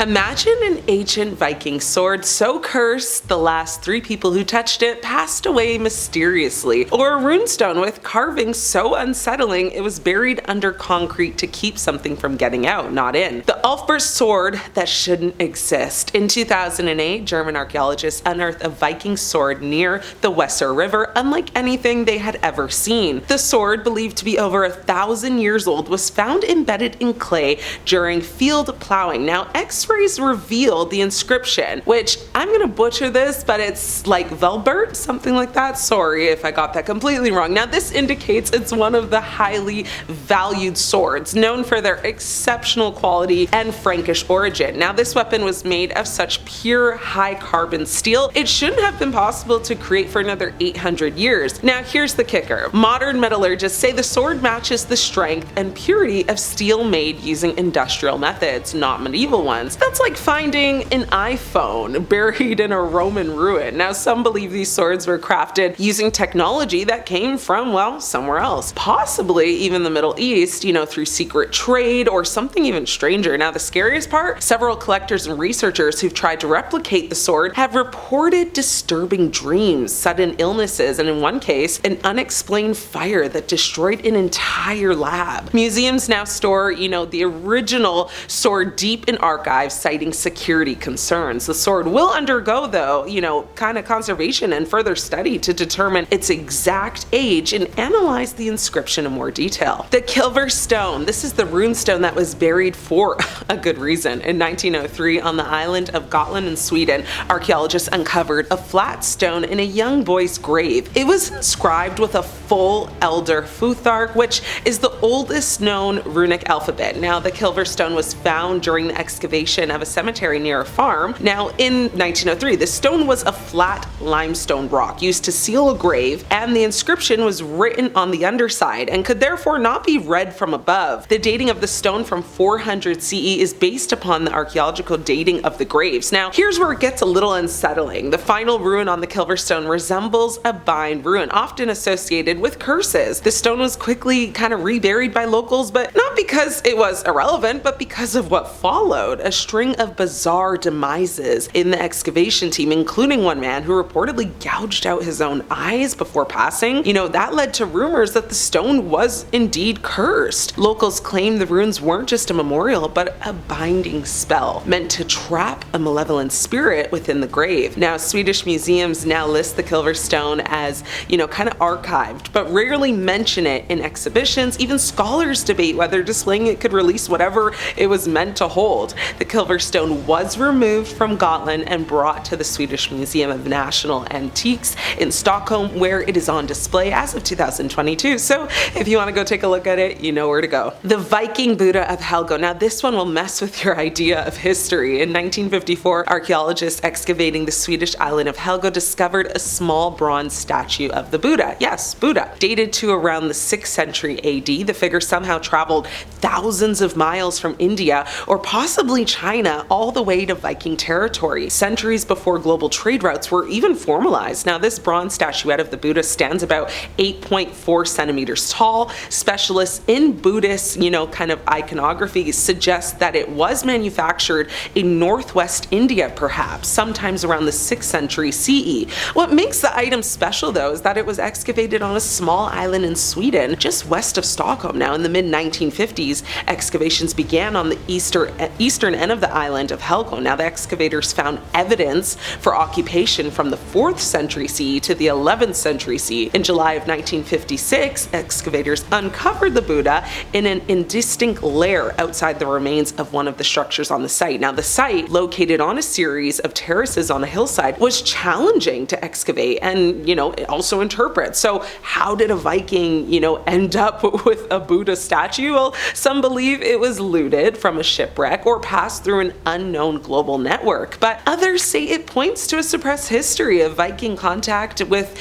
Imagine an ancient Viking sword so cursed the last 3 people who touched it passed away mysteriously, or a runestone with carvings so unsettling it was buried under concrete to keep something from getting out, not in. The Ulfberht sword that shouldn't exist. In 2008, German archaeologists unearthed a Viking sword near the Weser River, unlike anything they had ever seen. The sword, believed to be over 1,000 years old, was found embedded in clay during field plowing. Now, X-rays revealed the inscription, which I'm gonna butcher this, but it's like Velbert, something like that. Sorry if I got that completely wrong. Now, this indicates it's one of the highly valued swords, known for their exceptional quality and Frankish origin. Now, this weapon was made of such pure high carbon steel, it shouldn't have been possible to create for another 800 years. Now, here's the kicker. Modern metallurgists say the sword matches the strength and purity of steel made using industrial methods, not medieval ones. That's like finding an iPhone buried in a Roman ruin. Now, some believe these swords were crafted using technology that came from, well, somewhere else. Possibly even the Middle East, through secret trade or something even stranger. Now, the scariest part? Several collectors and researchers who've tried to replicate the sword have reported disturbing dreams, sudden illnesses, and in one case, an unexplained fire that destroyed an entire lab. Museums now store, the original sword deep in archives, citing security concerns. The sword will undergo, though, kind of conservation and further study to determine its exact age and analyze the inscription in more detail. The Kylver stone. This is the runestone that was buried for a good reason. In 1903, on the island of Gotland in Sweden, archaeologists uncovered a flat stone in a young boy's grave. It was inscribed with a full Elder Futhark, which is the oldest known runic alphabet. Now, the Kylver stone was found during the excavation of a cemetery near a farm. Now, in 1903, the stone was a flat limestone rock used to seal a grave, and the inscription was written on the underside and could therefore not be read from above. The dating of the stone from 400 CE is based upon the archaeological dating of the graves. Now, here's where it gets a little unsettling. The final ruin on the Kylver stone resembles a bind ruin, often associated with curses. The stone was quickly kind of reburied by locals, but not because it was irrelevant, but because of what followed. A string of bizarre demises in the excavation team, including one man who reportedly gouged out his own eyes before passing. That led to rumors that the stone was indeed cursed. Locals claim the ruins weren't just a memorial, but a binding spell meant to trap a malevolent spirit within the grave. Now, Swedish museums now list the Kylver stone as, kind of archived, but rarely mention it in exhibitions. Even scholars debate whether displaying it could release whatever it was meant to hold. The Kylver stone was removed from Gotland and brought to the Swedish Museum of National Antiques in Stockholm, where it is on display as of 2022. So if you want to go take a look at it, you know where to go. The Viking Buddha of Helgo. Now, this one will mess with your idea of history. In 1954, archaeologists excavating the Swedish island of Helgo discovered a small bronze statue of the Buddha. Yes, Buddha. Dated to around the 6th century AD, the figure somehow traveled thousands of miles from India or possibly China all the way to Viking territory, centuries before global trade routes were even formalized. Now, this bronze statuette of the Buddha stands about 8.4 centimeters tall. Specialists in Buddhist, kind of iconography suggest that it was manufactured in northwest India, perhaps, sometimes around the 6th century CE. What makes the item special, though, is that it was excavated on a small island in Sweden, just west of Stockholm. Now, in the mid-1950s, excavations began on the eastern end of the island of Helgo. Now, the excavators found evidence for occupation from the 4th century CE to the 11th century CE. In July of 1956, excavators uncovered the Buddha in an indistinct lair outside the remains of one of the structures on the site. Now, the site, located on a series of terraces on a hillside, was challenging to excavate and, also interpret. So how did a Viking, end up with a Buddha statue? Well, some believe it was looted from a shipwreck or passed through an unknown global network, but others say it points to a suppressed history of Viking contact with,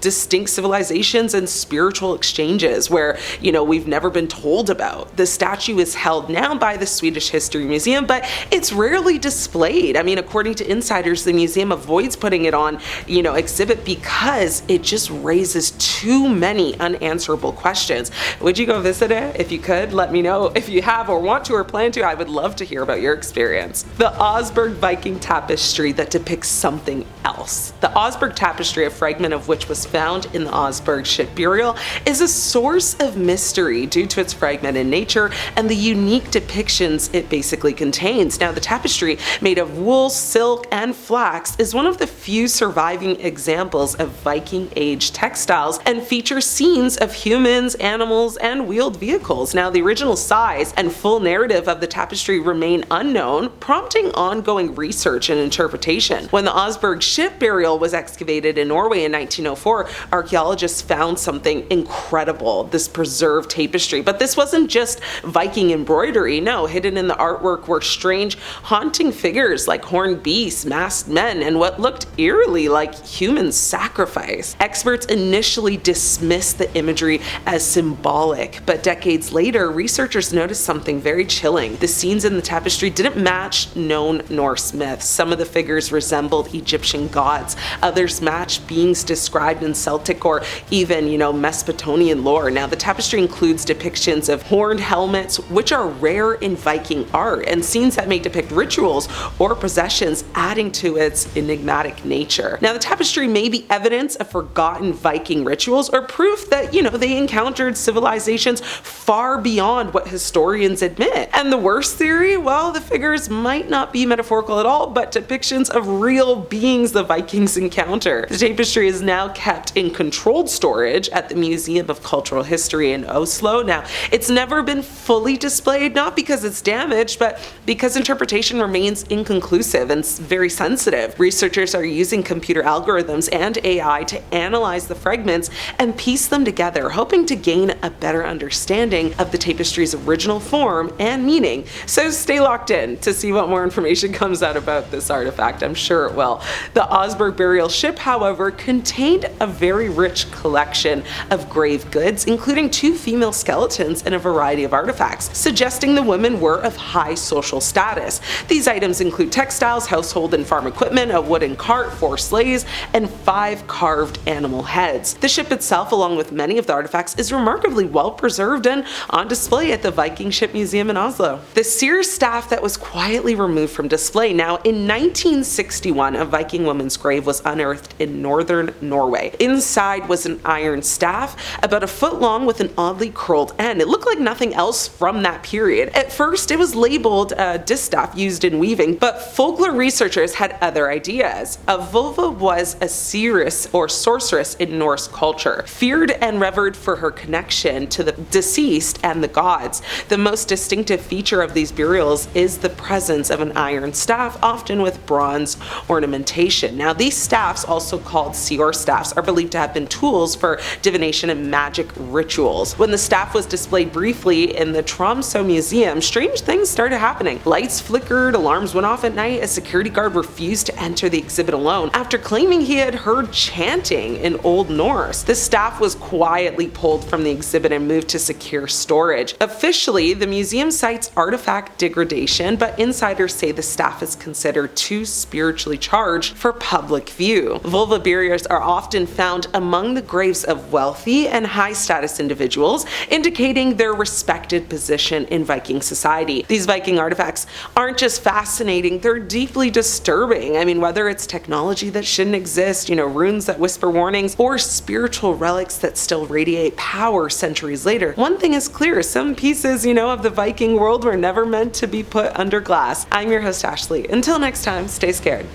distinct civilizations and spiritual exchanges where, we've never been told about. The statue is held now by the Swedish History Museum, but it's rarely displayed. I mean, according to insiders, the museum avoids putting it on, exhibit because it just raises too many unanswerable questions. Would you go visit it? If you could, let me know. If you have or want to or plan to, I would love to hear about about your experience. The Oseberg Viking tapestry that depicts something else. The Oseberg tapestry, a fragment of which was found in the Oseberg ship burial, is a source of mystery due to its fragmented nature and the unique depictions it basically contains. Now, the tapestry, made of wool, silk, and flax, is one of the few surviving examples of Viking age textiles and features scenes of humans, animals, and wheeled vehicles. Now, the original size and full narrative of the tapestry remain unknown, prompting ongoing research and interpretation. When the Oseberg ship burial was excavated in Norway in 1904, archaeologists found something incredible, this preserved tapestry. But this wasn't just Viking embroidery, no, hidden in the artwork were strange, haunting figures like horned beasts, masked men, and what looked eerily like human sacrifice. Experts initially dismissed the imagery as symbolic, but decades later, researchers noticed something very chilling. The scenes in the tapestry didn't match known Norse myths. Some of the figures resembled Egyptian gods, others matched beings described in Celtic or even, Mesopotamian lore. Now, the tapestry includes depictions of horned helmets, which are rare in Viking art, and scenes that may depict rituals or possessions, adding to its enigmatic nature. Now, the tapestry may be evidence of forgotten Viking rituals or proof that, they encountered civilizations far beyond what historians admit. And the worst theory, well, the figures might not be metaphorical at all, but depictions of real beings the Vikings encounter. The tapestry is now kept in controlled storage at the Museum of Cultural History in Oslo. Now, it's never been fully displayed, not because it's damaged, but because interpretation remains inconclusive and very sensitive. Researchers are using computer algorithms and AI to analyze the fragments and piece them together, hoping to gain a better understanding of the tapestry's original form and meaning. So stay locked in to see what more information comes out about this artifact. I'm sure it will. The Oseberg burial ship, however, contained a very rich collection of grave goods, including 2 female skeletons and a variety of artifacts, suggesting the women were of high social status. These items include textiles, household and farm equipment, a wooden cart, 4 sleighs, and 5 carved animal heads. The ship itself, along with many of the artifacts, is remarkably well preserved and on display at the Viking Ship Museum in Oslo. The Seers staff that was quietly removed from display. Now, in 1961, a Viking woman's grave was unearthed in northern Norway. Inside was an iron staff, about a foot long with an oddly curled end. It looked like nothing else from that period. At first, it was labeled a distaff used in weaving, but folklore researchers had other ideas. A vulva was a seeress or sorceress in Norse culture, feared and revered for her connection to the deceased and the gods. The most distinctive feature of these burials is the presence of an iron staff, often with bronze ornamentation. Now, these staffs, also called seer staffs, are believed to have been tools for divination and magic rituals. When the staff was displayed briefly in the Tromsø Museum, strange things started happening. Lights flickered, alarms went off at night, a security guard refused to enter the exhibit alone after claiming he had heard chanting in Old Norse. The staff was quietly pulled from the exhibit and moved to secure storage. Officially, the museum cites artifact degradation, but insiders say the staff is considered too spiritually charged for public view. Vulva burials are often found among the graves of wealthy and high-status individuals, indicating their respected position in Viking society. These Viking artifacts aren't just fascinating, they're deeply disturbing. I mean, whether it's technology that shouldn't exist, runes that whisper warnings, or spiritual relics that still radiate power centuries later, one thing is clear, some pieces, of the Viking world were never meant to be put under glass. I'm your host, Ashley. Until next time, stay scared.